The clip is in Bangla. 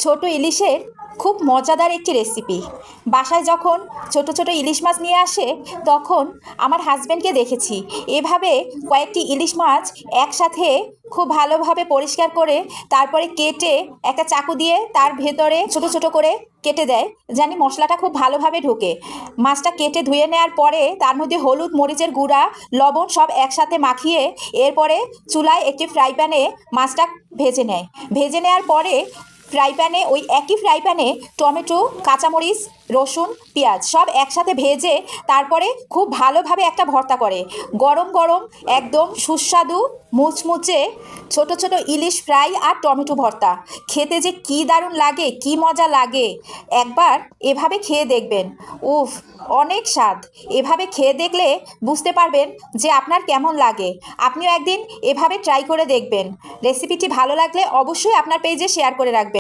ছোট ইলিশের খুব মজাদার একটি রেসিপি। বাসায় যখন ছোট ছোট ইলিশ মাছ নিয়ে আসে, তখন আমার হাজব্যান্ডকে দেখেছি এভাবে কয়েকটি ইলিশ মাছ একসাথে খুব ভালোভাবে পরিষ্কার করে তারপরে কেটে একটা চাকু দিয়ে তার ভেতরে ছোট ছোট করে কেটে দেয়, জানি মশলাটা খুব ভালোভাবে ঢোকে। মাছটা কেটে ধুয়ে নেওয়ার পরে তার মধ্যে হলুদ, মরিচের গুঁড়া, লবণ সব একসাথে মাখিয়ে এরপরে চুলায় একটি ফ্রাই প্যানে মাছটা ভেজে নেয়। ভেজে নেওয়ার পরে ফ্রাই প্যানে, ওই একই ফ্রাই প্যানে টমেটো, কাঁচামরিচ, রসুন, পেঁয়াজ সব একসাথে ভেজে তারপরে খুব ভালোভাবে একটা ভর্তা করে। গরম গরম একদম সুস্বাদু মুচমুচে ছোট ছোট ইলিশ ফ্রাই আর টমেটো ভর্তা খেতে যে কী দারুণ লাগে, কী মজা লাগে! একবার এভাবে খেয়ে দেখবেন। উফ, অনেক স্বাদ! এভাবে খেয়ে দেখলে বুঝতে পারবেন যে আপনার কেমন লাগে। আপনিও একদিন এভাবে ট্রাই করে দেখবেন। রেসিপিটি ভালো লাগলে অবশ্যই আপনার পেজে শেয়ার করে রাখবেন।